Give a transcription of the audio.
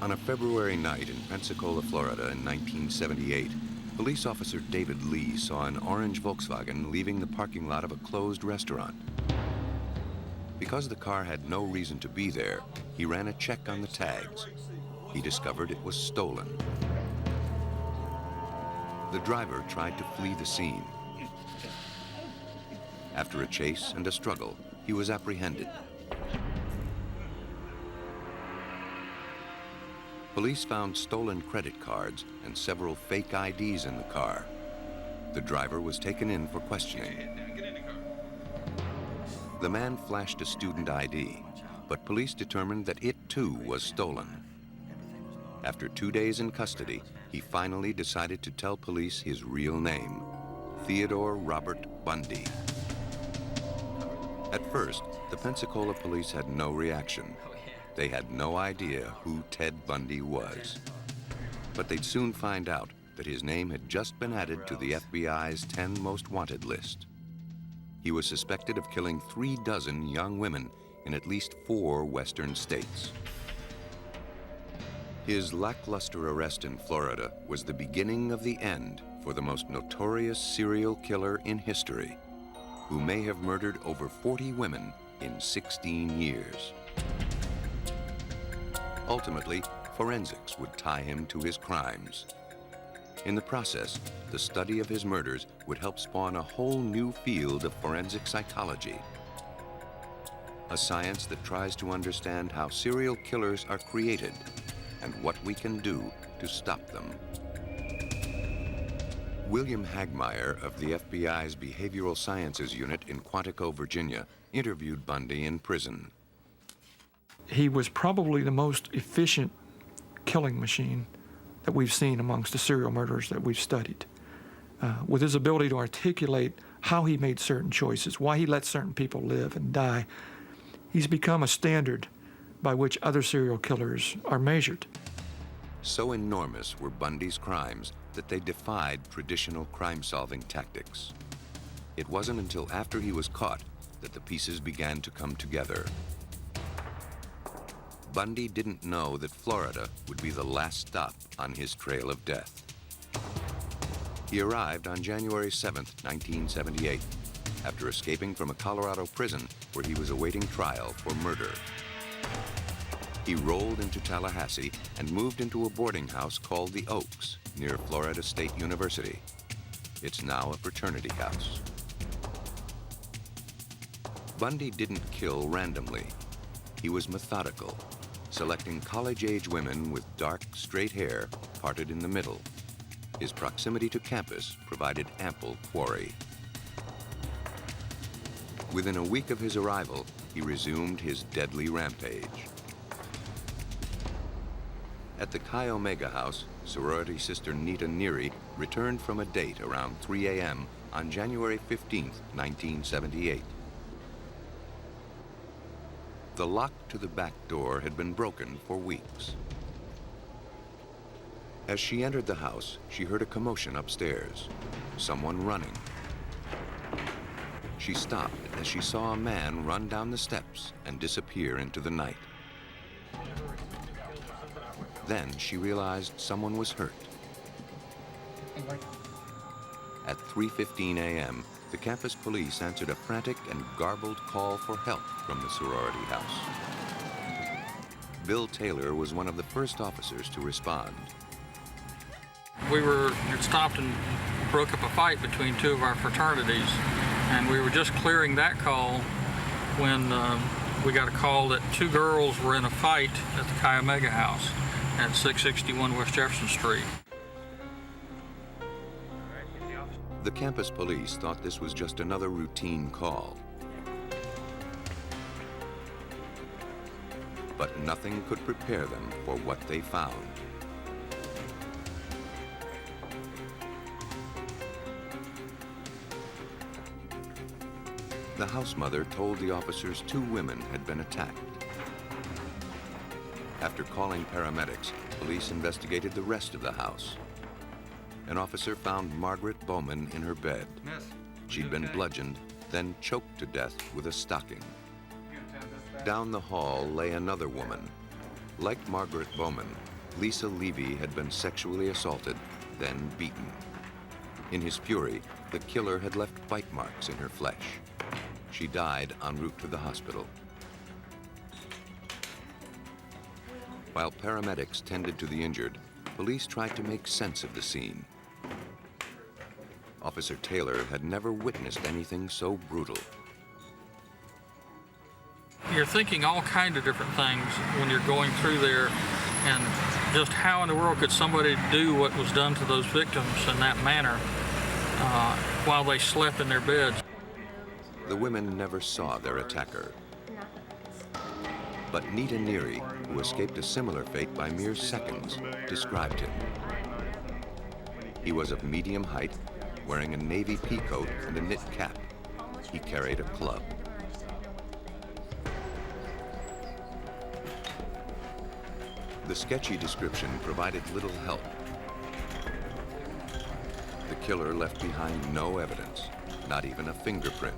On a February night in Pensacola, Florida in 1978, police officer David Lee saw an orange Volkswagen leaving the parking lot of a closed restaurant. Because the car had no reason to be there, he ran a check on the tags. He discovered it was stolen. The driver tried to flee the scene. After a chase and a struggle, he was apprehended. Police found stolen credit cards and several fake IDs in the car. The driver was taken in for questioning. The man flashed a student ID, but police determined that it too was stolen. After 2 days in custody, he finally decided to tell police his real name, Theodore Robert Bundy. At first, the Pensacola police had no reaction. They had no idea who Ted Bundy was. But they'd soon find out that his name had just been added to the FBI's 10 most wanted list. He was suspected of killing 36 young women in at least 4 western states. His lackluster arrest in Florida was the beginning of the end for the most notorious serial killer in history, who may have murdered over 40 women in 16 years. Ultimately, forensics would tie him to his crimes. In the process, the study of his murders would help spawn a whole new field of forensic psychology, a science that tries to understand how serial killers are created and what we can do to stop them. William Hagmeyer of the FBI's Behavioral Sciences Unit in Quantico, Virginia, interviewed Bundy in prison. He was probably the most efficient killing machine that we've seen amongst the serial murderers that we've studied. With his ability to articulate how he made certain choices, why he let certain people live and die, he's become a standard by which other serial killers are measured. So enormous were Bundy's crimes that they defied traditional crime-solving tactics. It wasn't until after he was caught that the pieces began to come together. Bundy didn't know that Florida would be the last stop on his trail of death. He arrived on January 7th, 1978, after escaping from a Colorado prison where he was awaiting trial for murder. He rolled into Tallahassee and moved into a boarding house called the Oaks, near Florida State University. It's now a fraternity house. Bundy didn't kill randomly. He was methodical, selecting college-age women with dark, straight hair parted in the middle. His proximity to campus provided ample quarry. Within a week of his arrival, he resumed his deadly rampage. At the Chi Omega house, sorority sister Nita Neary returned from a date around 3 a.m. on January 15, 1978. The lock to the back door had been broken for weeks. As she entered the house, she heard a commotion upstairs, someone running. She stopped as she saw a man run down the steps and disappear into the night. Then she realized someone was hurt. At 3:15 a.m., the campus police answered a frantic and garbled call for help from the sorority house. Bill Taylor was one of the first officers to respond. We had stopped and broke up a fight between 2 of our fraternities, and we were just clearing that call when we got a call that 2 girls were in a fight at the Chi Omega house at 661 West Jefferson Street. The campus police thought this was just another routine call. But nothing could prepare them for what they found. The house mother told the officers 2 women had been attacked. After calling paramedics, police investigated the rest of the house. An officer found Margaret Bowman in her bed. She'd been bludgeoned, then choked to death with a stocking. Down the hall lay another woman. Like Margaret Bowman, Lisa Levy had been sexually assaulted, then beaten. In his fury, the killer had left bite marks in her flesh. She died en route to the hospital. While paramedics tended to the injured, police tried to make sense of the scene. Officer Taylor had never witnessed anything so brutal. You're thinking all kinds of different things when you're going through there, and just how in the world could somebody do what was done to those victims in that manner while they slept in their beds. The women never saw their attacker. But Nita Neary, who escaped a similar fate by mere seconds, described him. He was of medium height, wearing a navy pea coat and a knit cap. He carried a club. The sketchy description provided little help. The killer left behind no evidence, not even a fingerprint.